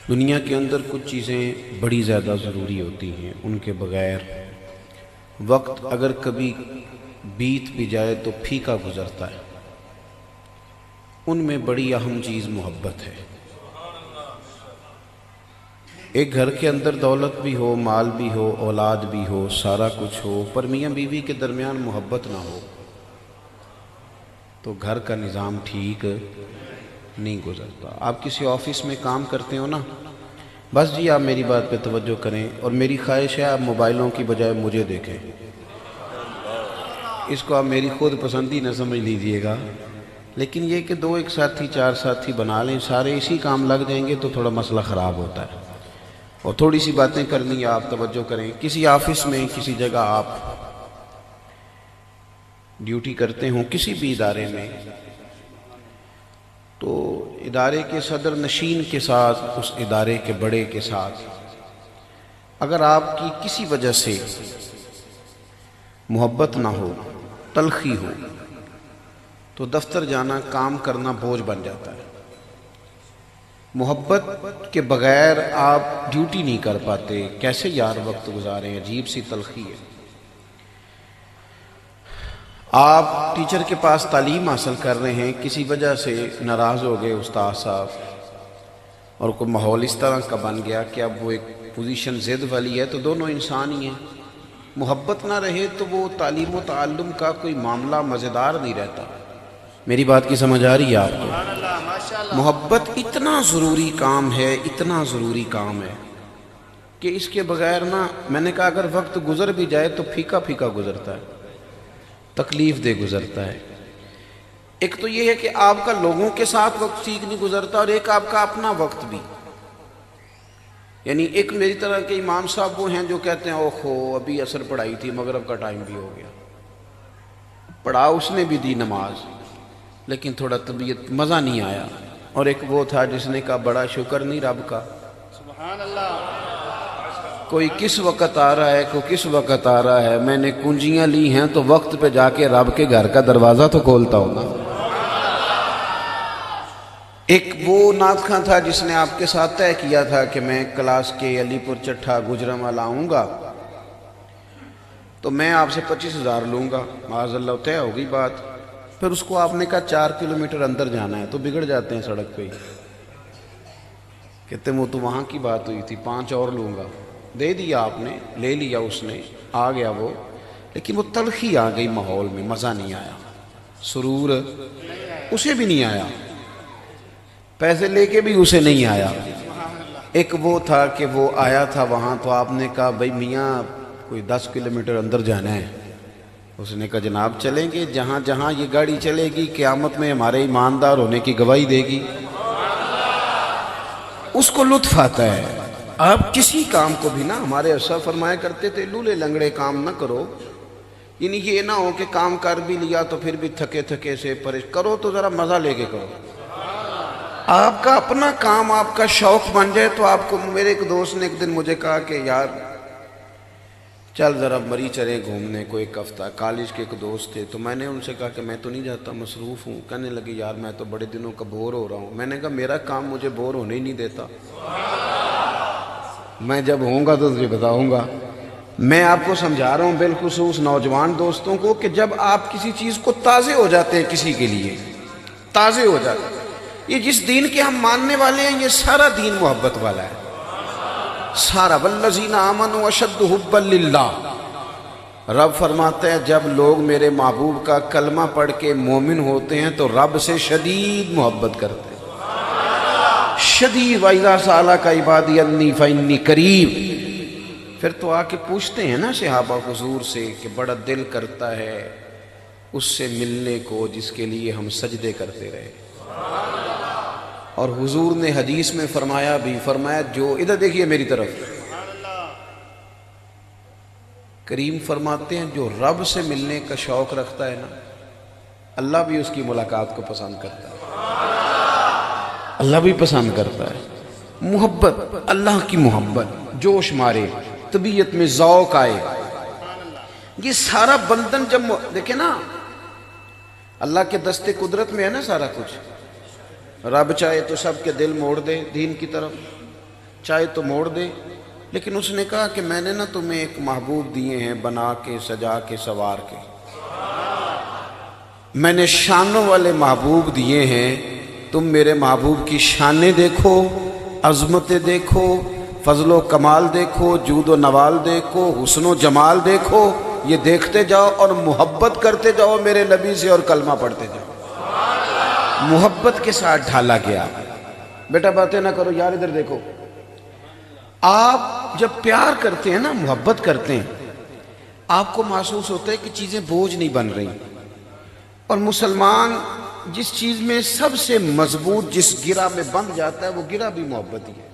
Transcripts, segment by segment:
دنیا کے اندر کچھ چیزیں بڑی زیادہ ضروری ہوتی ہیں، ان کے بغیر وقت اگر کبھی بیت بھی جائے تو پھیکا گزرتا ہے۔ ان میں بڑی اہم چیز محبت ہے۔ ایک گھر کے اندر دولت بھی ہو، مال بھی ہو، اولاد بھی ہو، سارا کچھ ہو، پر میاں بیوی کے درمیان محبت نہ ہو تو گھر کا نظام ٹھیک نہیں گزرتا۔ آپ کسی آفس میں کام کرتے ہو نا، بس جی آپ میری بات پہ توجہ کریں، اور میری خواہش ہے آپ موبائلوں کی بجائے مجھے دیکھیں۔ اس کو آپ میری خود پسندی نہ سمجھ لیجئے گا، لیکن یہ کہ دو ایک ساتھی چار ساتھی بنا لیں، سارے اسی کام لگ جائیں گے تو تھوڑا مسئلہ خراب ہوتا ہے۔ اور تھوڑی سی باتیں کرنی ہے، آپ توجہ کریں۔ کسی آفس میں، کسی جگہ آپ ڈیوٹی کرتے ہوں، کسی بھی ادارے میں، تو ادارے کے صدر نشین کے ساتھ، اس ادارے کے بڑے کے ساتھ اگر آپ کی کسی وجہ سے محبت نہ ہو، تلخی ہو، تو دفتر جانا، کام کرنا بوجھ بن جاتا ہے۔ محبت کے بغیر آپ ڈیوٹی نہیں کر پاتے، کیسے یار وقت گزاریں، عجیب سی تلخی ہے۔ آپ ٹیچر کے پاس تعلیم حاصل کر رہے ہیں، کسی وجہ سے ناراض ہو گئے استاد صاحب، اور کوئی ماحول اس طرح کا بن گیا کہ اب وہ ایک پوزیشن ضد والی ہے، تو دونوں انسان ہی ہیں۔ محبت نہ رہے تو وہ تعلیم و تعلم کا کوئی معاملہ مزیدار نہیں رہتا۔ میری بات کی سمجھ آ رہی ہے آپ کو؟ محبت اتنا ضروری کام ہے، اتنا ضروری کام ہے کہ اس کے بغیر نا، میں نے کہا اگر وقت گزر بھی جائے تو پھیکا پھیکا گزرتا ہے، تکلیف دہ گزرتا ہے۔ ایک تو یہ ہے کہ آپ کا لوگوں کے ساتھ وقت ٹھیک نہیں گزرتا، اور ایک آپ کا اپنا وقت بھی۔ یعنی ایک میری طرح کے امام صاحب وہ ہیں جو کہتے ہیں اوہو ابھی عصر پڑھائی تھی، مغرب کا ٹائم بھی ہو گیا، پڑھا اس نے بھی دی نماز، لیکن تھوڑا طبیعت مزہ نہیں آیا۔ اور ایک وہ تھا جس نے کہا بڑا شکر نہیں رب کا، سبحان اللہ، کوئی کس وقت آ رہا ہے، کوئی کس وقت آ رہا ہے، میں نے کنجیاں لی ہیں تو وقت پہ جا کے رب کے گھر کا دروازہ تو کھولتا ہوں نا۔ ایک وہ نعت خواں تھا جس نے آپ کے ساتھ طے کیا تھا کہ میں کلاس کے علی پور چٹھا گجرانوالہ آؤں گا تو میں آپ سے 25,000 لوں گا۔ معاذ اللہ طے ہو گئی بات، پھر اس کو آپ نے کہا 4 کلومیٹر اندر جانا ہے، تو بگڑ جاتے ہیں سڑک پہ ہی، کہتے ہیں وہ تو وہاں کی بات ہوئی تھی، 5 اور لوں گا۔ دے دیا آپ نے، لے لیا اس نے، آ گیا وہ، لیکن وہ تلخی آ گئی ماحول میں، مزہ نہیں آیا، سرور اسے بھی نہیں آیا، پیسے لے کے بھی اسے نہیں آیا۔ ایک وہ تھا کہ وہ آیا تھا وہاں، تو آپ نے کہا بھائی میاں کوئی 10 کلومیٹر اندر جانا ہے۔ اس نے کہا جناب چلیں گے، جہاں جہاں یہ گاڑی چلے گی قیامت میں ہمارے ایماندار ہونے کی گواہی دے گی۔ اس کو لطف آتا ہے۔ آپ کسی کام کو بھی نا، ہمارے اسلاف فرمایا کرتے تھے لولے لنگڑے کام نہ کرو، یعنی یہ نہ ہو کہ کام کر بھی لیا تو پھر بھی تھکے تھکے سے کرو، تو ذرا مزہ لے کے کرو۔ آپ کا اپنا کام آپ کا شوق بن جائے تو آپ کو۔ میرے ایک دوست نے ایک دن مجھے کہا کہ یار چل ذرا مری چلے گھومنے کو ایک ہفتہ، کالج کے ایک دوست تھے، تو میں نے ان سے کہا کہ میں تو نہیں جاتا، مصروف ہوں۔ کہنے لگے یار میں تو بڑے دنوں کا بور ہو رہا ہوں۔ میں نے کہا میرا کام مجھے بور ہونے ہی نہیں دیتا، میں جب ہوں گا تو تجھے بتاؤں گا۔ میں آپ کو سمجھا رہا ہوں بالخصوص نوجوان دوستوں کو کہ جب آپ کسی چیز کو تازے ہو جاتے ہیں، کسی کے لیے تازے ہو جاتے ہیں، یہ جس دین کے ہم ماننے والے ہیں یہ سارا دین محبت والا ہے، سارا۔ والذین آمنوا اشد حبا للہ، رب فرماتے ہیں جب لوگ میرے محبوب کا کلمہ پڑھ کے مومن ہوتے ہیں تو رب سے شدید محبت کرتے ہیں، شدید۔ وَإِذَا سَأَلَكَ عِبَادِي عَنِّي فَإِنِّي قَرِيبٌ۔ پھر تو آ کے پوچھتے ہیں نا صحابہ حضور سے کہ بڑا دل کرتا ہے اس سے ملنے کو جس کے لیے ہم سجدے کرتے رہے۔ اور حضور نے حدیث میں فرمایا بھی، فرمایا جو، ادھر دیکھیے میری طرف، کریم فرماتے ہیں جو رب سے ملنے کا شوق رکھتا ہے نا، اللہ بھی اس کی ملاقات کو پسند کرتا ہے، اللہ بھی پسند کرتا ہے۔ محبت، اللہ کی محبت جوش مارے، طبیعت میں ذوق آئے، یہ سارا بندن جب دیکھیں نا، اللہ کے دستے قدرت میں ہے نا سارا کچھ۔ رب چاہے تو سب کے دل موڑ دے دین کی طرف، چاہے تو موڑ دے، لیکن اس نے کہا کہ میں نے نا تمہیں ایک محبوب دیے ہیں بنا کے سجا کے سوار کے، میں نے شانوں والے محبوب دیے ہیں، تم میرے محبوب کی شانیں دیکھو، عظمتیں دیکھو، فضل و کمال دیکھو، جود و نوال دیکھو، حسن و جمال دیکھو، یہ دیکھتے جاؤ اور محبت کرتے جاؤ میرے نبی سے اور کلمہ پڑھتے جاؤ۔ محبت کے ساتھ ڈھالا گیا۔ بیٹا باتیں نہ کرو یار، ادھر دیکھو۔ آپ جب پیار کرتے ہیں نا، محبت کرتے ہیں، آپ کو محسوس ہوتا ہے کہ چیزیں بوجھ نہیں بن رہی، اور مسلمان جس چیز میں سب سے مضبوط جس گرہ میں بند جاتا ہے وہ گرہ بھی محبت ہی ہے،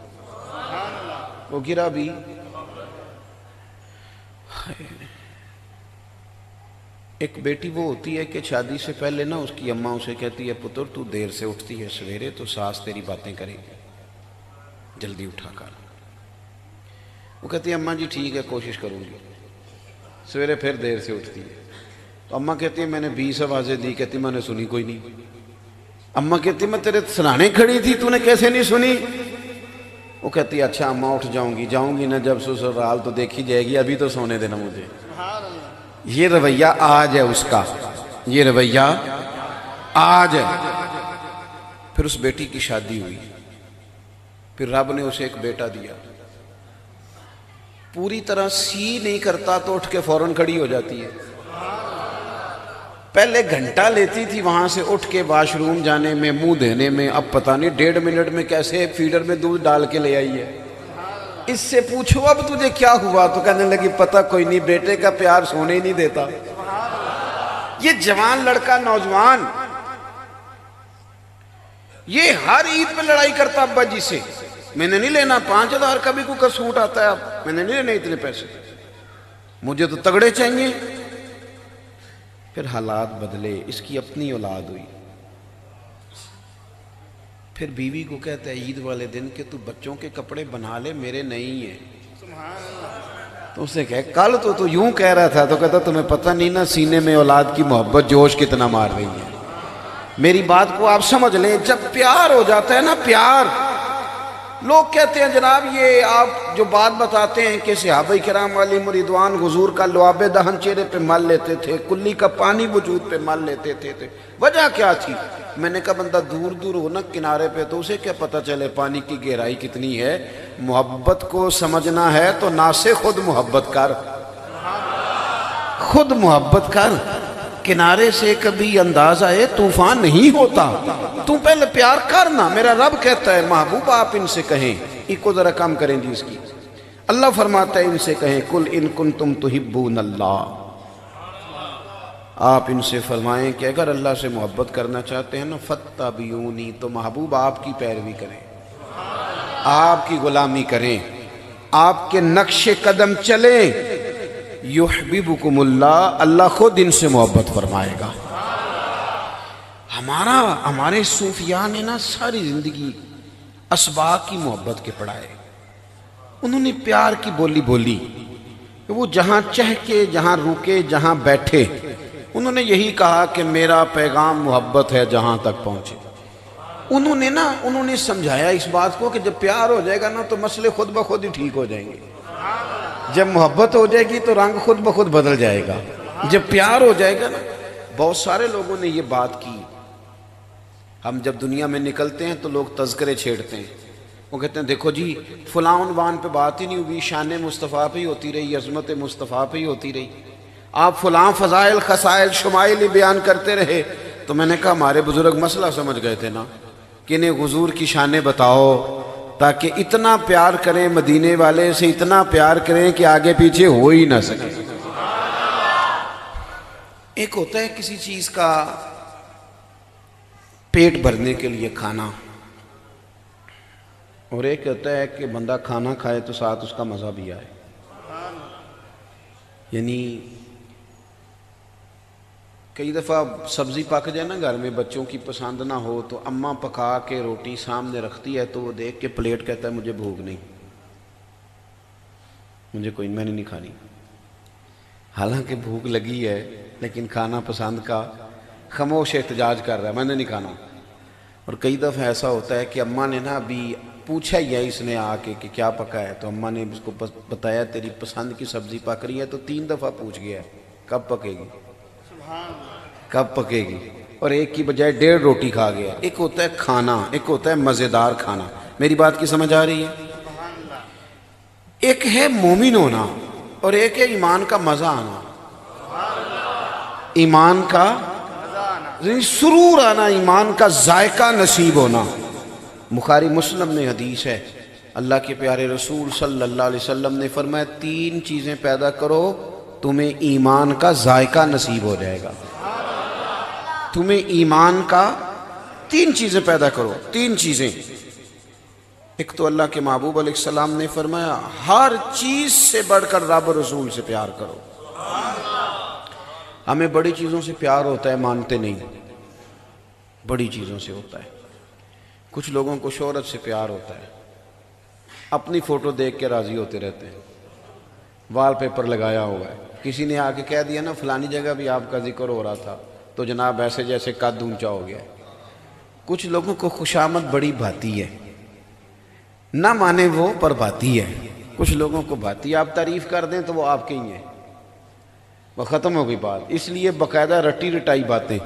وہ گرہ بھی۔ ایک بیٹی وہ ہوتی ہے کہ شادی سے پہلے نا اس کی اماں اسے کہتی ہے پتر تو دیر سے اٹھتی ہے سویرے تو ساس تیری باتیں کرے گی، جلدی اٹھا کر۔ وہ کہتی ہے اماں جی ٹھیک ہے کوشش کروں گی، سویرے پھر دیر سے اٹھتی ہے، تو اماں کہتی ہے میں نے 20 آوازیں دی، کہتی میں نے سنی کوئی نہیں۔ اماں کہتی میں تیرے سرانے کھڑی تھی تو نے کیسے نہیں سنی؟ وہ کہتی ہے اچھا اماں اٹھ جاؤں گی نا جب سسرال تو دیکھی جائے گی، ابھی تو سونے دینا مجھے۔ یہ رویہ آج ہے اس کا، یہ رویہ آج ہے۔ پھر اس بیٹی کی شادی ہوئی، پھر رب نے اسے ایک بیٹا دیا، پوری طرح سی نہیں کرتا تو اٹھ کے فوراً کھڑی ہو جاتی ہے۔ پہلے گھنٹہ لیتی تھی وہاں سے اٹھ کے واش روم جانے میں، منہ دھونے میں، اب پتہ نہیں 1.5 منٹ میں کیسے فیڈر میں دودھ ڈال کے لے آئی ہے۔ اس سے پوچھو اب تجھے کیا ہوا تو کہنے لگی پتہ کوئی نہیں، بیٹے کا پیار سونے ہی نہیں دیتا۔ یہ جوان لڑکا نوجوان یہ ہر عید پہ لڑائی کرتا ابا جی سے، میں نے نہیں لینا 5000 کا بھی کوئی سوٹ آتا ہے، اب میں نے نہیں لینے اتنے پیسے، مجھے تو تگڑے چاہیے۔ پھر حالات بدلے، اس کی اپنی اولاد ہوئی، پھر بیوی کو کہتا ہے عید والے دن کہ تو بچوں کے کپڑے بنا لے میرے نہیں ہیں۔ تو اسے کہے کل تو یوں کہہ رہا تھا، تو کہتا تمہیں پتہ نہیں نا سینے میں اولاد کی محبت جوش کتنا مار رہی ہے۔ میری بات کو آپ سمجھ لیں، جب پیار ہو جاتا ہے نا، پیار، لوگ کہتے ہیں جناب یہ آپ جو بات بتاتے ہیں کہ صحابہ کرام علیہم رضوان حضور کا لعاب دہن چہرے پہ مل لیتے تھے، کلی کا پانی وجود پہ مل لیتے تھے، وجہ کیا تھی؟ میں نے کہا بندہ دور دور ہو نا کنارے پہ تو اسے کیا پتہ چلے پانی کی گہرائی کتنی ہے؟ محبت کو سمجھنا ہے تو نہ سے خود محبت کر، خود محبت کر، کنارے سے کبھی انداز آئے طوفان نہیں ہوتا، تم پہلے پیار کرنا۔ میرا رب کہتا ہے محبوب آپ ان سے کہیں، ایک کو ذرا کم کریں جی اس کی، اللہ فرماتا ہے ان سے کہیں کل ان کنتم تحبون اللہ، آپ ان سے فرمائیں کہ اگر اللہ سے محبت کرنا چاہتے ہیں نا فاتبعونی، تو محبوب آپ کی پیروی کریں، آپ کی غلامی کریں، آپ کے نقش قدم چلیں، یحببکم اللہ، اللہ خود ان سے محبت فرمائے گا۔ ہمارے صوفیاء نے نا ساری زندگی اسباق کی محبت کے پڑھائے، انہوں نے پیار کی بولی بولی، کہ وہ جہاں چہکے، جہاں رکے، جہاں بیٹھے، انہوں نے یہی کہا کہ میرا پیغام محبت ہے جہاں تک پہنچے۔ انہوں نے سمجھایا اس بات کو کہ جب پیار ہو جائے گا نا تو مسئلے خود بخود ہی ٹھیک ہو جائیں گے، جب محبت ہو جائے گی تو رنگ خود بخود بدل جائے گا، جب پیار ہو جائے گا نا۔ بہت سارے لوگوں نے یہ بات کی، ہم جب دنیا میں نکلتے ہیں تو لوگ تذکرے چھیڑتے ہیں، وہ کہتے ہیں دیکھو جی فلاں عنوان پہ بات ہی نہیں ہوئی، شان مصطفیٰ پہ ہی ہوتی رہی، عظمت مصطفیٰ پہ ہی ہوتی رہی، آپ فلاں فضائل خصائل شمائل ہی بیان کرتے رہے۔ تو میں نے کہا ہمارے بزرگ مسئلہ سمجھ گئے تھے نا کہ انہیں حضور کی شانیں بتاؤ تاکہ اتنا پیار کریں، مدینے والے سے اتنا پیار کریں کہ آگے پیچھے ہو ہی نہ سکے۔ ایک ہوتا ہے کسی چیز کا پیٹ بھرنے کے لیے کھانا، اور ایک ہوتا ہے کہ بندہ کھانا کھائے تو ساتھ اس کا مزہ بھی آئے۔ یعنی کئی دفعہ سبزی پک جائے نا گھر میں، بچوں کی پسند نہ ہو تو اماں پکا کے روٹی سامنے رکھتی ہے تو وہ دیکھ کے پلیٹ کہتا ہے مجھے بھوک نہیں، مجھے کوئی، میں نے نہیں کھانی، حالانکہ بھوک لگی ہے لیکن کھانا پسند کا خاموش احتجاج کر رہا ہے، میں نے نہیں کھانا۔ اور کئی دفعہ ایسا ہوتا ہے کہ اماں نے نا ابھی پوچھا ہی ہے اس نے آ کے کہ کیا پکا ہے، تو اماں نے اس کو بتایا تیری پسند کی سبزی پک رہی ہے، تو 3 دفعہ پوچھ گیا ہے کب پکے گی، کب پکے گی، اور ایک کی بجائے 1.5 روٹی کھا گیا۔ ایک ہوتا ہے کھانا، ایک ہوتا ہے مزیدار کھانا۔ میری بات کی سمجھ آ رہی ہے؟ ایک ہے مومن ہونا اور ایک ہے ایمان کا مزہ آنا، ایمان کا سرور آنا، ایمان کا ذائقہ نصیب ہونا۔ بخاری مسلم میں حدیث ہے، اللہ کے پیارے رسول صلی اللہ علیہ وسلم نے فرمایا 3 چیزیں پیدا کرو تمہیں ایمان کا ذائقہ نصیب ہو جائے گا۔ تمہیں ایمان کا 3 چیزیں پیدا کرو، 3 چیزیں۔ ایک تو اللہ کے محبوب علیہ السلام نے فرمایا ہر چیز سے بڑھ کر رب رسول سے پیار کرو۔ ہمیں بڑی چیزوں سے پیار ہوتا ہے، مانتے نہیں، بڑی چیزوں سے ہوتا ہے۔ کچھ لوگوں کو شہرت سے پیار ہوتا ہے، اپنی فوٹو دیکھ کے راضی ہوتے رہتے ہیں، وال پیپر لگایا ہوا ہے، کسی نے آ کے کہہ دیا نا فلانی جگہ بھی آپ کا ذکر ہو رہا تھا تو جناب ایسے جیسے قد اونچا ہو گیا۔ کچھ لوگوں کو خوشامد بڑی بھاتی ہے، نہ مانے وہ پر بھاتی ہے، کچھ لوگوں کو بھاتی ہے، آپ تعریف کر دیں تو وہ آپ کے ہی ہیں، وہ ختم ہو گئی بات۔ اس لیے باقاعدہ رٹی رٹائی باتیں۔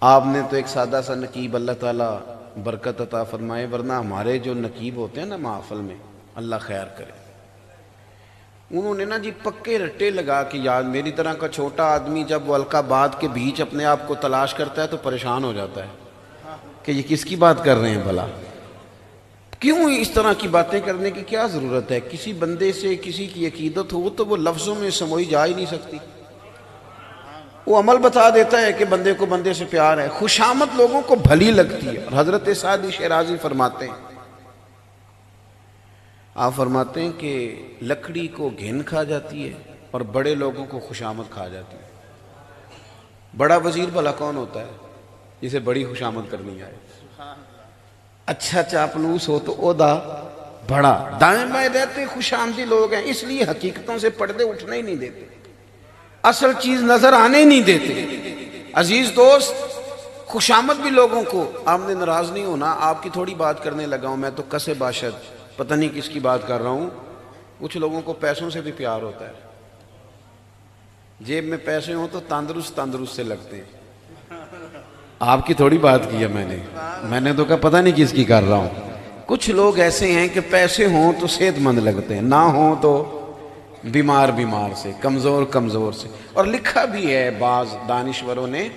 آپ نے تو ایک سادہ سا نقیب، اللہ تعالیٰ برکت عطا فرمائے، ورنہ ہمارے جو نقیب ہوتے ہیں نا محفل میں، اللہ خیر کرے، انہوں نے نا جی پکے رٹے لگا کے یاد، میری طرح کا چھوٹا آدمی جب وہ القا بات کے بیچ اپنے آپ کو تلاش کرتا ہے تو پریشان ہو جاتا ہے کہ یہ کس کی بات کر رہے ہیں بھلا، کیوں اس طرح کی باتیں کرنے کی کیا ضرورت ہے؟ کسی بندے سے کسی کی عقیدت ہو تو وہ لفظوں میں سموئی جا ہی نہیں سکتی، وہ عمل بتا دیتا ہے کہ بندے کو بندے سے پیار ہے۔ خوشامد لوگوں کو بھلی لگتی ہے، اور حضرت سعدی شیرازی فرماتے ہیں، آپ فرماتے ہیں کہ لکڑی کو گھن کھا جاتی ہے اور بڑے لوگوں کو خوشامد کھا جاتی ہے۔ بڑا وزیر بھلا کون ہوتا ہے جسے بڑی خوشامد کرنی آئے؟ اچھا چاپلوس ہو تو عہدہ بڑا، دائیں بائیں رہتے خوش آمدی لوگ ہیں، اس لیے حقیقتوں سے پردے اٹھنے ہی نہیں دیتے، اصل چیز نظر آنے ہی نہیں دیتے۔ عزیز دوست، خوشامد بھی لوگوں کو، آپ نے ناراض نہیں ہونا، آپ کی تھوڑی بات کرنے لگا ہوں، میں تو کسے باشد پتہ نہیں کس کی بات کر رہا ہوں۔ کچھ لوگوں کو پیسوں سے بھی پیار ہوتا ہے، جیب میں پیسے ہوں تو تندرست تندرست سے لگتے ہیں۔ آپ کی تھوڑی بات کی ہے میں نے تو کہا پتہ نہیں کس کی کر رہا ہوں۔ کچھ لوگ ایسے ہیں کہ پیسے ہوں تو صحت مند لگتے ہیں، نہ ہوں تو بیمار سے، کمزور سے۔ اور لکھا بھی ہے بعض دانشوروں نے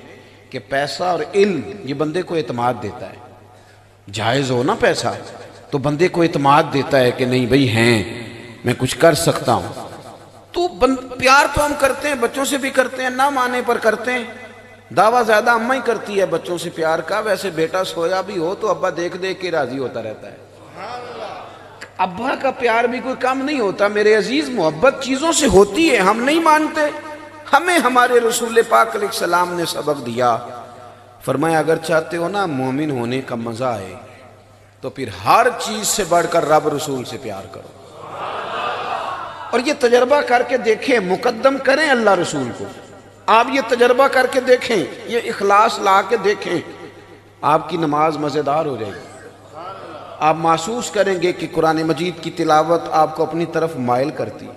کہ پیسہ اور علم یہ بندے کو اعتماد دیتا ہے، جائز ہو نا پیسہ تو بندے کو اعتماد دیتا ہے کہ نہیں بھئی ہیں، میں کچھ کر سکتا ہوں۔ تو پیار تو ہم کرتے ہیں، بچوں سے بھی کرتے ہیں، نہ مانے پر کرتے ہیں۔ دعویٰ زیادہ اماں ہی کرتی ہے بچوں سے پیار کا، ویسے بیٹا سویا بھی ہو تو ابا دیکھ دیکھ کے راضی ہوتا رہتا ہے۔ ابا کا پیار بھی کوئی کم نہیں ہوتا میرے عزیز، محبت چیزوں سے ہوتی ہے، ہم نہیں مانتے۔ ہمیں ہمارے رسول پاک علیہ السلام نے سبق دیا، فرمایا اگر چاہتے ہو نا مومن ہونے کا مزہ آئے تو پھر ہر چیز سے بڑھ کر رب رسول سے پیار کرو، اور یہ تجربہ کر کے دیکھیں، مقدم کریں اللہ رسول کو۔ آپ یہ تجربہ کر کے دیکھیں، یہ اخلاص لا کے دیکھیں، آپ کی نماز مزیدار ہو جائے گی۔ آپ محسوس کریں گے کہ قرآن مجید کی تلاوت آپ کو اپنی طرف مائل کرتی ہے۔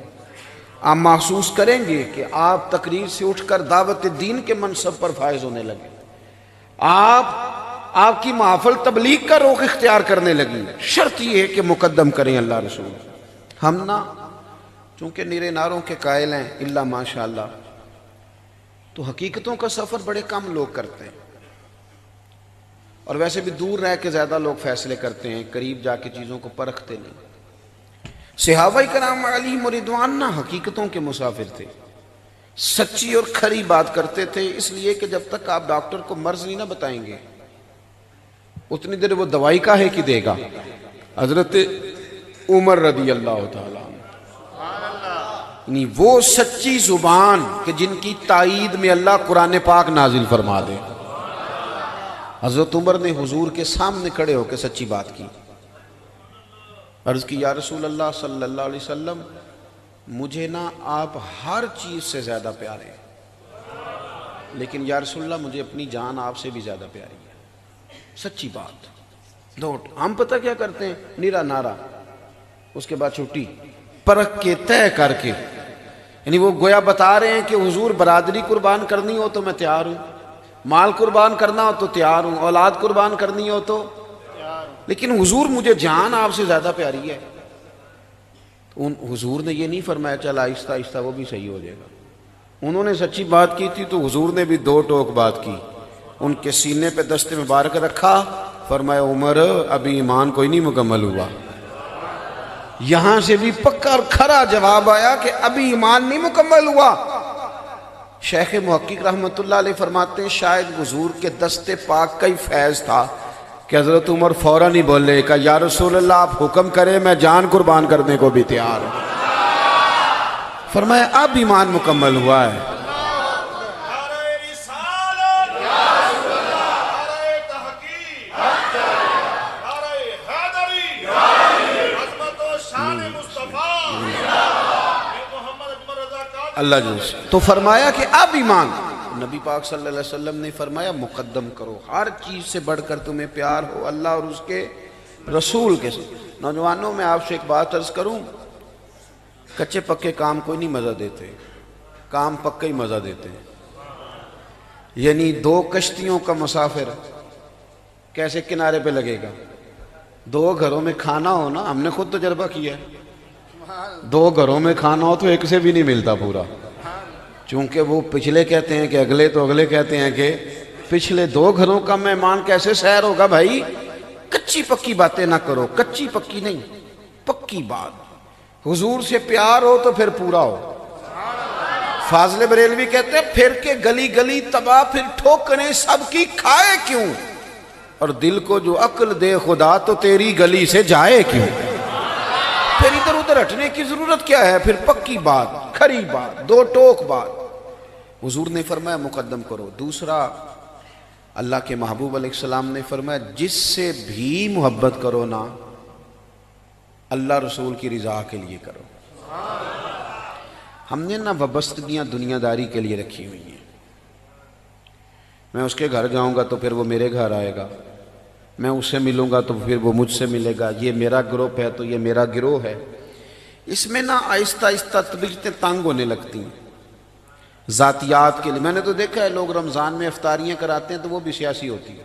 آپ محسوس کریں گے کہ آپ تقریر سے اٹھ کر دعوت دین کے منصب پر فائز ہونے لگے، آپ کی محفل تبلیغ کا رخ اختیار کرنے لگی۔ شرط یہ ہے کہ مقدم کریں اللہ رسول۔ ہم نہ چونکہ نیرے ناروں کے قائل ہیں الا ماشاءاللہ، تو حقیقتوں کا سفر بڑے کم لوگ کرتے ہیں، اور ویسے بھی دور رہ کے زیادہ لوگ فیصلے کرتے ہیں، قریب جا کے چیزوں کو پرکھتے نہیں۔ صحابہ کرام علیہم رضوان نہ حقیقتوں کے مسافر تھے، سچی اور کھری بات کرتے تھے، اس لیے کہ جب تک آپ ڈاکٹر کو مرض نہیں نہ بتائیں گے اتنی دیر وہ دوائی کاہے کی دے گا۔ حضرت عمر رضی اللہ تعالیٰ وہ سچی زبان کہ جن کی تائید میں اللہ قرآن پاک نازل فرما دے۔ حضرت عمر نے حضور کے سامنے کھڑے ہو کے سچی بات کی، عرض کی یا رسول اللہ صلی اللہ علیہ وسلم، مجھے نا آپ ہر چیز سے زیادہ پیارے ہیں، لیکن یا رسول اللہ مجھے اپنی جان آپ سے بھی زیادہ پیاری ہے۔ سچی بات، دوٹ ہم پتہ کیا کرتے ہیں، نیرا نارا، اس کے بعد چھٹی، پرکھ کے طے کر کے، یعنی وہ گویا بتا رہے ہیں کہ حضور برادری قربان کرنی ہو تو میں تیار ہوں، مال قربان کرنا ہو تو تیار ہوں، اولاد قربان کرنی ہو تو، لیکن حضور مجھے جان آپ سے زیادہ پیاری ہے۔ تو حضور نے یہ نہیں فرمایا چل آہستہ آہستہ وہ بھی صحیح ہو جائے گا، انہوں نے سچی بات کی تھی تو حضور نے بھی دو ٹوک بات کی، ان کے سینے پہ دست مبارک رکھا، فرمایا عمر ابھی ایمان کوئی نہیں مکمل ہوا۔ یہاں سے بھی پکا اور کھرا جواب آیا کہ ابھی ایمان نہیں مکمل ہوا۔ شیخ محقق رحمت اللہ علیہ فرماتے ہیں شاید حضور کے دست پاک کا ہی فیض تھا کہ حضرت عمر فوراً ہی بولے کہ یا رسول اللہ آپ حکم کریں میں جان قربان کرنے کو بھی تیار ہوں۔ فرمایا اب ایمان مکمل ہوا ہے۔ اللہ جل تو فرمایا کہ اب ایمان، نبی پاک صلی اللہ علیہ وسلم نے فرمایا مقدم کرو، ہر چیز سے بڑھ کر تمہیں پیار ہو اللہ اور اس کے رسول کے ساتھ۔ نوجوانوں میں آپ سے ایک بات عرض کروں، کچے پکے کام کوئی نہیں مزہ دیتے، کام پکے ہی مزہ دیتے ہیں۔ یعنی دو کشتیوں کا مسافر کیسے کنارے پہ لگے گا؟ دو گھروں میں کھانا ہو نا، ہم نے خود تجربہ کیا ہے، دو گھروں میں کھانا ہو تو ایک سے بھی نہیں ملتا پورا، چونکہ وہ پچھلے کہتے ہیں کہ اگلے تو اگلے کہتے ہیں کہ پچھلے، دو گھروں کا مہمان کیسے سیر ہوگا بھائی؟ کچی پکی باتیں نہ کرو، کچی پکی نہیں، پکی بات۔ حضور سے پیار ہو تو پھر پورا ہو۔ فاضل بریلوی کہتے ہیں پھر کے گلی گلی تباہ پھر ٹھوکریں سب کی کھائے کیوں، اور دل کو جو عقل دے خدا تو تیری گلی سے جائے کیوں۔ پھر ادھر ادھر ہٹنے کی ضرورت کیا ہے؟ پھر پکی بات، کھری بات، دو ٹوک بات۔ حضور نے فرمایا مقدم کرو۔ دوسرا، اللہ کے محبوب علیہ السلام نے فرمایا جس سے بھی محبت کرو نا اللہ رسول کی رضا کے لیے کرو۔ ہم نے نا وابستگیاں دنیا داری کے لیے رکھی ہوئی ہیں، میں اس کے گھر جاؤں گا تو پھر وہ میرے گھر آئے گا، میں اس سے ملوں گا تو پھر وہ مجھ سے ملے گا، یہ میرا گروپ ہے تو یہ میرا گروہ ہے۔ اس میں نا آہستہ آہستہ طبیعتیں تنگ ہونے لگتی ہیں ذاتیات کے لیے۔ میں نے تو دیکھا ہے لوگ رمضان میں افطاریاں کراتے ہیں تو وہ بھی سیاسی ہوتی ہے،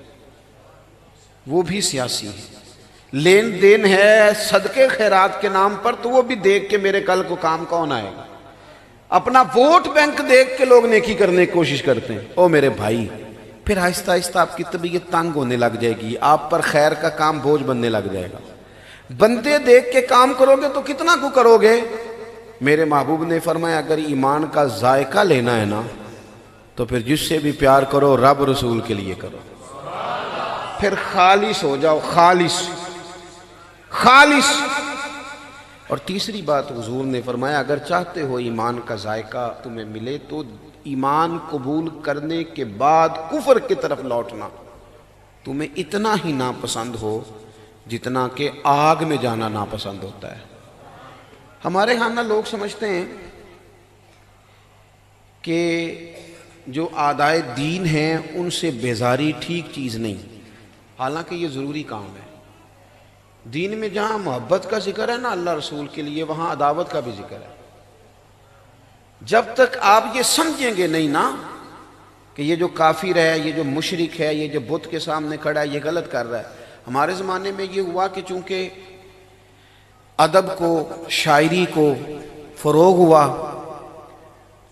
وہ بھی سیاسی ہے، لین دین ہے صدقے خیرات کے نام پر، تو وہ بھی دیکھ کے میرے کل کو کام کون آئے گا، اپنا ووٹ بینک دیکھ کے لوگ نیکی کرنے کی کوشش کرتے ہیں۔ او میرے بھائی، پھر آہستہ آہستہ آپ کی طبیعت تنگ ہونے لگ جائے گی، آپ پر خیر کا کام بوجھ بننے لگ جائے گا۔ بندے دیکھ کے کام کرو گے تو کتنا کو کرو گے؟ میرے محبوب نے فرمایا اگر ایمان کا ذائقہ لینا ہے نا تو پھر جس سے بھی پیار کرو رب رسول کے لیے کرو، پھر خالص ہو جاؤ، خالص خالص۔ اور تیسری بات حضور نے فرمایا اگر چاہتے ہو ایمان کا ذائقہ تمہیں ملے تو ایمان قبول کرنے کے بعد کفر کی طرف لوٹنا تمہیں اتنا ہی ناپسند ہو جتنا کہ آگ میں جانا ناپسند ہوتا ہے۔ ہمارے ہاں لوگ سمجھتے ہیں کہ جو اعدائے دین ہیں ان سے بیزاری ٹھیک چیز نہیں، حالانکہ یہ ضروری کام ہے۔ دین میں جہاں محبت کا ذکر ہے نا اللہ رسول کے لیے، وہاں عداوت کا بھی ذکر ہے۔ جب تک آپ یہ سمجھیں گے نہیں نا کہ یہ جو کافر ہے، یہ جو مشرک ہے، یہ جو بت کے سامنے کھڑا ہے یہ غلط کر رہا ہے۔ ہمارے زمانے میں یہ ہوا کہ چونکہ ادب کو، شاعری کو فروغ ہوا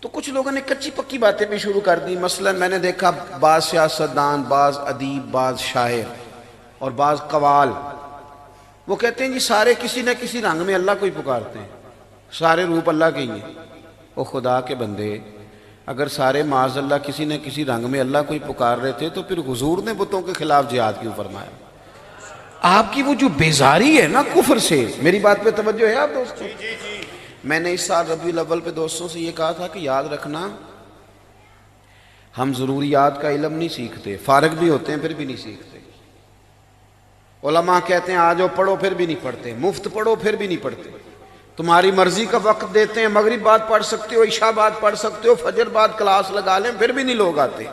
تو کچھ لوگوں نے کچی پکی باتیں بھی شروع کر دی۔ مثلا میں نے دیکھا بعض سیاستدان، بعض ادیب، بعض شاعر اور بعض قوال وہ کہتے ہیں جی سارے کسی نہ کسی رنگ میں اللہ کو ہی پکارتے ہیں، سارے روپ اللہ کے ہی ہیں۔ او خدا کے بندے، اگر سارے معاذ اللہ کسی نہ کسی رنگ میں اللہ کو ہی پکار رہے تھے تو پھر حضور نے بتوں کے خلاف جہاد کیوں فرمایا؟ آپ کی وہ جو بیزاری ہے نا کفر سے، میری بات پہ توجہ ہے آپ دوستوں؟ میں نے اس سال ربیع الاول پہ دوستوں سے یہ کہا تھا کہ یاد رکھنا ہم ضروریات کا علم نہیں سیکھتے، فارغ بھی ہوتے ہیں پھر بھی نہیں سیکھتے۔ علماء کہتے ہیں آ جاؤ پڑھو پھر بھی نہیں پڑھتے، مفت پڑھو پھر بھی نہیں پڑھتے، تمہاری مرضی کا وقت دیتے ہیں، مغرب بعد پڑھ سکتے ہو، عشاء بعد پڑھ سکتے ہو، فجر بعد کلاس لگا لیں پھر بھی نہیں لوگ آتے۔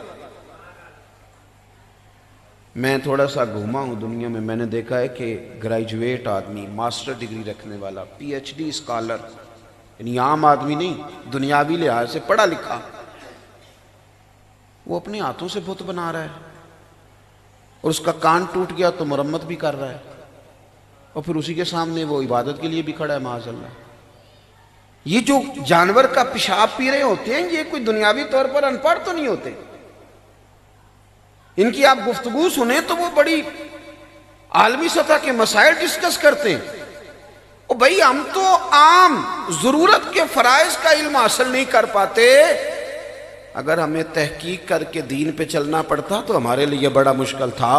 میں تھوڑا سا گھوما ہوں دنیا میں نے دیکھا ہے کہ گریجویٹ آدمی، ماسٹر ڈگری رکھنے والا، پی ایچ ڈی اسکالر، یعنی عام آدمی نہیں، دنیاوی لحاظ سے پڑھا لکھا، وہ اپنے ہاتھوں سے بت بنا رہا ہے، اور اس کا کان ٹوٹ گیا تو مرمت بھی کر رہا ہے، اور پھر اسی کے سامنے وہ عبادت کے لیے بھی کھڑا ہے معاذ اللہ۔ یہ جو جانور کا پیشاب پی رہے ہوتے ہیں، یہ کوئی دنیاوی طور پر ان پڑھ تو نہیں ہوتے، ان کی آپ گفتگو سنیں تو وہ بڑی عالمی سطح کے مسائل ڈسکس کرتے ہیں۔ اور بھائی ہم تو عام ضرورت کے فرائض کا علم حاصل نہیں کر پاتے، اگر ہمیں تحقیق کر کے دین پہ چلنا پڑتا تو ہمارے لیے بڑا مشکل تھا۔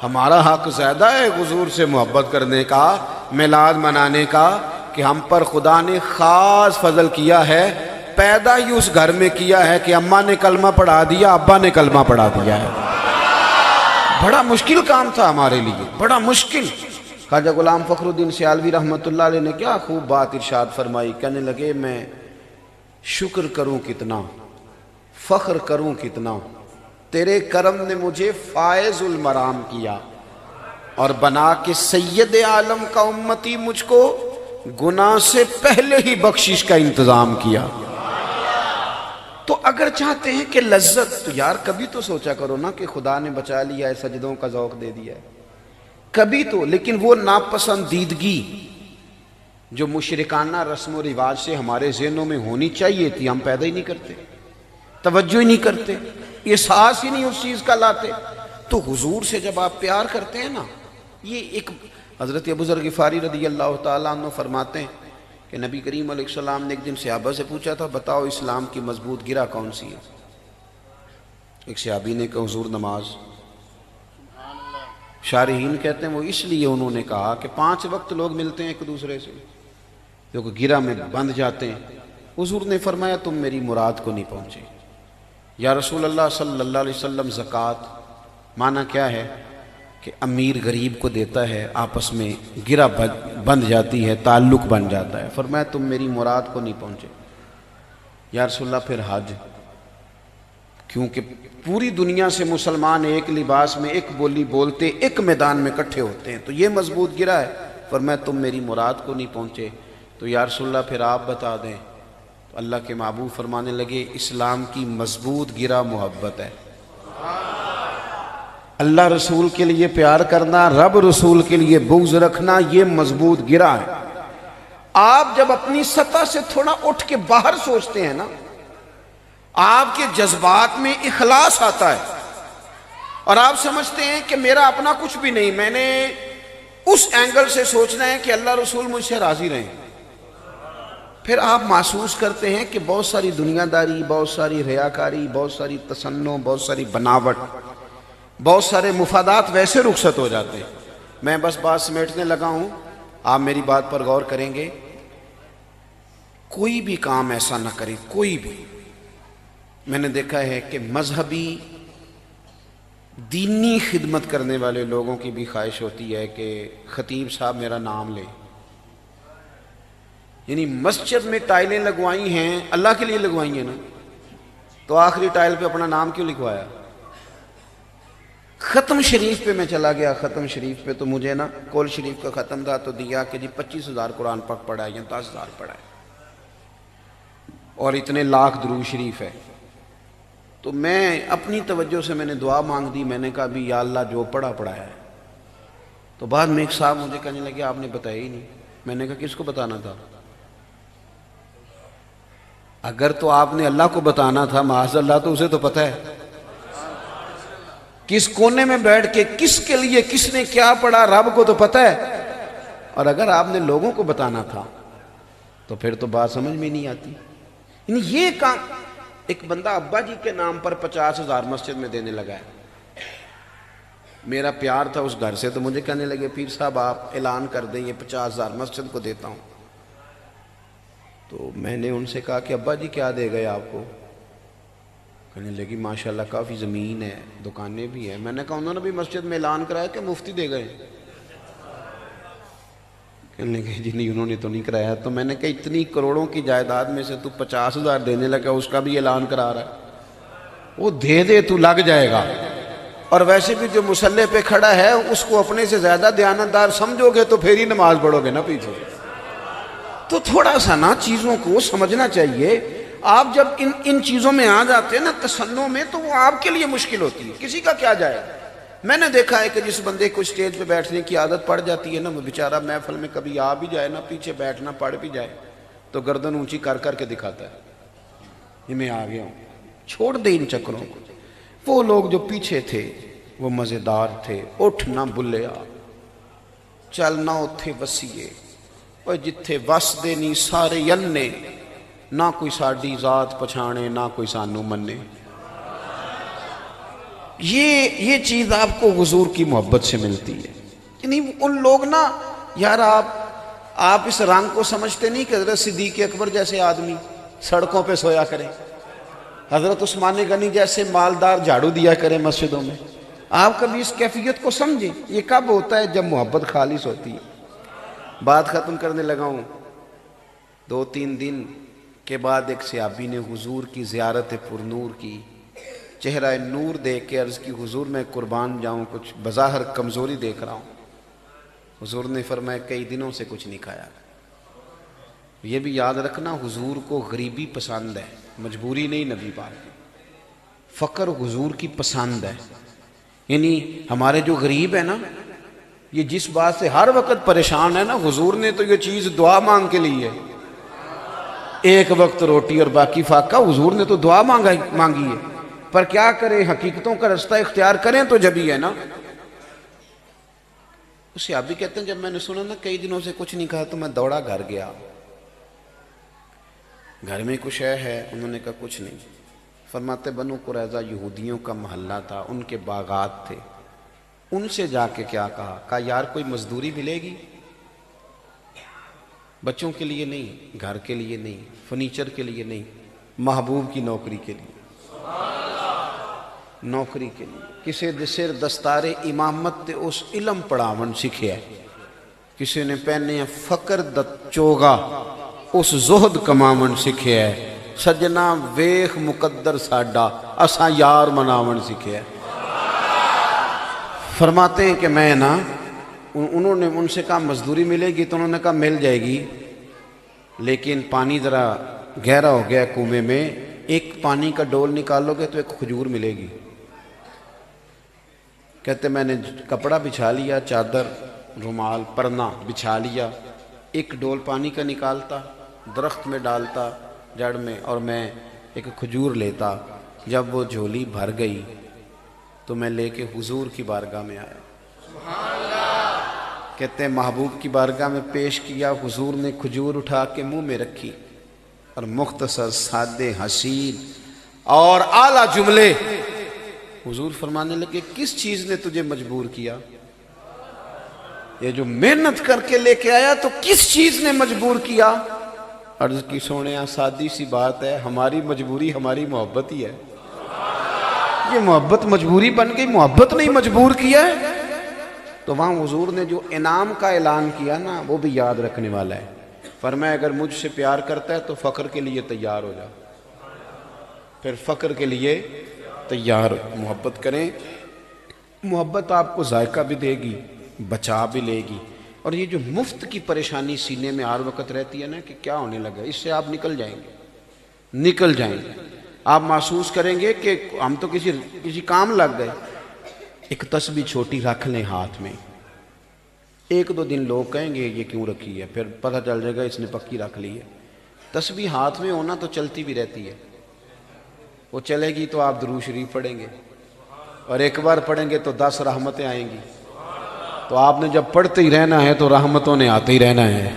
ہمارا حق زیادہ ہے حضور سے محبت کرنے کا، میلاد منانے کا، کہ ہم پر خدا نے خاص فضل کیا ہے، پیدا ہی اس گھر میں کیا ہے کہ اماں نے کلمہ پڑھا دیا، ابا نے کلمہ پڑھا دیا ہے۔ بڑا مشکل کام تھا ہمارے لیے، بڑا مشکل۔ خواجہ غلام فخر الدین سیالوی رحمۃ اللہ علیہ نے کیا خوب بات ارشاد فرمائی، کہنے لگے میں شکر کروں کتنا، فخر کروں کتنا، تیرے کرم نے مجھے فائز المرام کیا، اور بنا کے سید عالم کا امتی مجھ کو گناہ سے پہلے ہی بخشش کا انتظام کیا۔ تو اگر چاہتے ہیں کہ لذت، تو یار کبھی تو سوچا کرو نا کہ خدا نے بچا لیا ہے، سجدوں کا ذوق دے دیا ہے، کبھی تو۔ لیکن وہ ناپسندیدگی جو مشرکانہ رسم و رواج سے ہمارے ذہنوں میں ہونی چاہیے تھی، ہم پیدا ہی نہیں کرتے، توجہ ہی نہیں کرتے، احساس ہی نہیں اس چیز کا لاتے۔ تو حضور سے جب آپ پیار کرتے ہیں نا، یہ ایک حضرت ابو ذر غفاری رضی اللہ تعالیٰ عنہ فرماتے ہیں کہ نبی کریم علیہ السلام نے ایک دن صحابہ سے پوچھا تھا، بتاؤ اسلام کی مضبوط گرہ کون سی ہے؟ ایک صحابی نے کہا حضور نماز۔ شارحین کہتے ہیں وہ اس لیے انہوں نے کہا کہ 5 وقت لوگ ملتے ہیں ایک دوسرے سے، جو کہ گرہ میں بندھ جاتے ہیں۔ حضور نے فرمایا تم میری مراد کو نہیں پہنچے۔ یا رسول اللہ صلی اللہ علیہ وسلم زکوٰۃ معنی کیا ہے کہ امیر غریب کو دیتا ہے، آپس میں گرہ بندھ جاتی ہے، تعلق بن جاتا ہے۔ فرمایا تم میری مراد کو نہیں پہنچے۔ یا رسول اللہ پھر حج، کیونکہ پوری دنیا سے مسلمان ایک لباس میں، ایک بولی بولتے، ایک میدان میں اکٹھے ہوتے ہیں، تو یہ مضبوط گرہ ہے۔ فرمایا تم میری مراد کو نہیں پہنچے۔ تو یا رسول اللہ پھر آپ بتا دیں۔ تو اللہ کے محبوب فرمانے لگے اسلام کی مضبوط گرہ محبت ہے۔ اللہ رسول کے لیے پیار کرنا، رب رسول کے لیے بغض رکھنا، یہ مضبوط گرہ ہے۔ آپ جب اپنی سطح سے تھوڑا اٹھ کے باہر سوچتے ہیں نا، آپ کے جذبات میں اخلاص آتا ہے، اور آپ سمجھتے ہیں کہ میرا اپنا کچھ بھی نہیں، میں نے اس اینگل سے سوچنا ہے کہ اللہ رسول مجھ سے راضی رہیں۔ پھر آپ محسوس کرتے ہیں کہ بہت ساری دنیا داری، بہت ساری ریاکاری، بہت ساری تصنع، بہت ساری بناوٹ، بہت سارے مفادات ویسے رخصت ہو جاتے ہیں۔ میں بس بات سمیٹنے لگا ہوں، آپ میری بات پر غور کریں گے۔ کوئی بھی کام ایسا نہ کریں، کوئی بھی۔ میں نے دیکھا ہے کہ مذہبی دینی خدمت کرنے والے لوگوں کی بھی خواہش ہوتی ہے کہ خطیب صاحب میرا نام لیں، یعنی مسجد میں ٹائلیں لگوائی ہیں، اللہ کے لیے لگوائی ہیں نا، تو آخری ٹائل پہ اپنا نام کیوں لکھوایا؟ ختم شریف پہ میں چلا گیا، ختم شریف پہ تو مجھے نا کول شریف کا ختم تھا، تو دیا کہ جی 25,000 قرآن پاک پڑھا ہے یا 10,000 پڑھا ہے، اور اتنے لاکھ درود شریف ہے۔ تو میں اپنی توجہ سے میں نے دعا مانگ دی، میں نے کہا بھی یا اللہ جو پڑھا ہے۔ تو بعد میں ایک صاحب مجھے کہنے لگے آپ نے بتایا ہی نہیں۔ میں نے کہا کس کو بتانا تھا؟ اگر تو آپ نے اللہ کو بتانا تھا معاذ اللہ، تو اسے تو پتہ ہے کس کونے میں بیٹھ کے کس کے لیے کس نے کیا پڑھا، رب کو تو پتہ ہے۔ اور اگر آپ نے لوگوں کو بتانا تھا تو پھر تو بات سمجھ میں نہیں آتی۔ یعنی یہ کام ایک بندہ ابا جی کے نام پر 50,000 مسجد میں دینے لگا ہے۔ میرا پیار تھا اس گھر سے، تو مجھے کہنے لگے پیر صاحب آپ اعلان کر دیں یہ 50,000 مسجد کو دیتا ہوں۔ تو میں نے ان سے کہا کہ ابا جی کیا دے گئے آپ کو؟ کہنے لگی ماشاءاللہ کافی زمین ہے، دکانیں بھی ہیں۔ میں نے کہا انہوں نے بھی مسجد میں اعلان کرایا کہ مفتی دے گئے؟ کہنے لگے جی نہیں انہوں نے تو نہیں کرایا۔ تو میں نے کہا اتنی کروڑوں کی جائیداد میں سے تو 50,000 دینے لگا، اس کا بھی اعلان کرا رہا ہے، وہ دے دے تو لگ جائے گا۔ اور ویسے بھی جو مصلی پہ کھڑا ہے اس کو اپنے سے زیادہ دیانتدار سمجھو گے تو پھر ہی نماز پڑھو گے نا پیچھے. تو تھوڑا سا نا چیزوں کو سمجھنا چاہیے. آپ جب ان چیزوں میں آ جاتے ہیں نا تصنع میں تو وہ آپ کے لیے مشکل ہوتی ہے. کسی کا کیا جائے. میں نے دیکھا ہے کہ جس بندے کو اسٹیج پہ بیٹھنے کی عادت پڑ جاتی ہے نا وہ بیچارہ محفل میں کبھی آ بھی جائے نا پیچھے بیٹھنا پڑ بھی جائے تو گردن اونچی کر کر کے دکھاتا ہے یہ میں آ گیا ہوں. چھوڑ دے ان چکروں کو. وہ لوگ جو پیچھے تھے وہ مزیدار تھے. اٹھ نہ بلیا چلنا اتھے وسیے اور جتھے وس دے نہیں سارے ینے نہ کوئی ساڈی ذات پچھانے نہ کوئی سانو منے. یہ چیز آپ کو حضور کی محبت سے ملتی ہے. یعنی ان لوگ نا یار آپ اس رنگ کو سمجھتے نہیں کہ حضرت صدیق اکبر جیسے آدمی سڑکوں پہ سویا کریں, حضرت عثمان غنی جیسے مالدار جھاڑو دیا کریں مسجدوں میں. آپ کبھی اس کیفیت کو سمجھیں. یہ کب ہوتا ہے؟ جب محبت خالص ہوتی ہے. بات ختم کرنے لگا ہوں. 2-3 دن کے بعد ایک صحابی نے حضور کی زیارت پرنور کی, چہرہ نور دیکھ کے عرض کی حضور میں قربان جاؤں, کچھ بظاہر کمزوری دیکھ رہا ہوں. حضور نے فرمایا کئی دنوں سے کچھ نہیں کھایا. یہ بھی یاد رکھنا حضور کو غریبی پسند ہے, مجبوری نہیں. نبی پاک فقر حضور کی پسند ہے. یعنی ہمارے جو غریب ہے نا یہ جس بات سے ہر وقت پریشان ہے نا, حضور نے تو یہ چیز دعا مانگ کے لی ہے. ایک وقت روٹی اور باقی فاقہ, حضور نے تو دعا مانگی ہے. پر کیا کریں, حقیقتوں کا رستہ اختیار کریں تو جبھی ہے نا. اس صحابی کہتے ہیں جب میں نے سنا نا کئی دنوں سے کچھ نہیں کہا تو میں دوڑا گھر گیا. گھر میں کچھ ہے؟ انہوں نے کہا کچھ نہیں. فرماتے بنو قریظہ یہودیوں کا محلہ تھا, ان کے باغات تھے. ان سے جا کے کیا کہا یار کوئی مزدوری ملے گی؟ بچوں کے لیے نہیں, گھر کے لیے نہیں, فرنیچر کے لیے نہیں, محبوب کی نوکری کے لیے. نوکری کے لیے کسی سر دستار امامت تے اس علم پڑھاون سکھیا. کسی نے پہنے فقر دت چوگا اس زہد کماون سکھیا ہے. سجنا ویخ مقدر ساڈا اساں یار مناون سکھیا ہے. فرماتے ہیں کہ میں نا انہوں نے ان سے کہا مزدوری ملے گی تو انہوں نے کہا مل جائے گی, لیکن پانی ذرا گہرا ہو گیا کنویں میں, ایک پانی کا ڈول نکالو گے تو ایک کھجور ملے گی. کہتے میں نے کپڑا بچھا لیا, چادر رومال پرنا بچھا لیا, ایک ڈول پانی کا نکالتا, درخت میں ڈالتا جڑ میں, اور میں ایک کھجور لیتا. جب وہ جھولی بھر گئی تو میں لے کے حضور کی بارگاہ میں آیا. کہتے ہیں محبوب کی بارگاہ میں پیش کیا. حضور نے کھجور اٹھا کے منہ میں رکھی اور مختصر سادے حسین اور اعلیٰ جملے. حضور فرمانے لگے کس چیز نے تجھے مجبور کیا؟ یہ جو محنت کر کے لے کے آیا تو کس چیز نے مجبور کیا؟ عرض کی سونے سادی سی بات ہے, ہماری مجبوری ہماری محبت ہی ہے. یہ محبت مجبوری بن گئی, محبت نہیں مجبور کیا ہے. تو وہاں حضور نے جو انعام کا اعلان کیا نا وہ بھی یاد رکھنے والا ہے. فرمایا اگر مجھ سے پیار کرتا ہے تو فقر کے لیے تیار ہو جا. پھر فقر کے لیے تیار. محبت کریں, محبت آپ کو ذائقہ بھی دے گی, بچا بھی لے گی. اور یہ جو مفت کی پریشانی سینے میں ہر وقت رہتی ہے نا کہ کیا ہونے لگا, اس سے آپ نکل جائیں گے, نکل جائیں گے. آپ محسوس کریں گے کہ ہم تو کسی کام لگ گئے. ایک تسبیح چھوٹی رکھ لیں ہاتھ میں, 1-2 دن لوگ کہیں گے یہ کیوں رکھی ہے, پھر پتہ چل جائے گا اس نے پکی رکھ لی ہے. تسبیح ہاتھ میں ہونا تو چلتی بھی رہتی ہے. وہ چلے گی تو آپ درود شریف پڑھیں گے, اور ایک بار پڑھیں گے تو 10 رحمتیں آئیں گی. تو آپ نے جب پڑھتے ہی رہنا ہے تو رحمتوں نے آتے ہی رہنا ہے.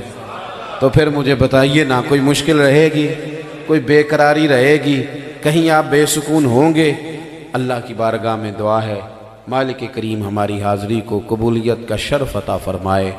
تو پھر مجھے بتائیے نا, کوئی مشکل رہے گی, کوئی بے قراری رہے گی, کہیں آپ بے سکون ہوں گے؟ اللہ کی بارگاہ میں دعا ہے مالک کریم ہماری حاضری کو قبولیت کا شرف عطا فرمائے.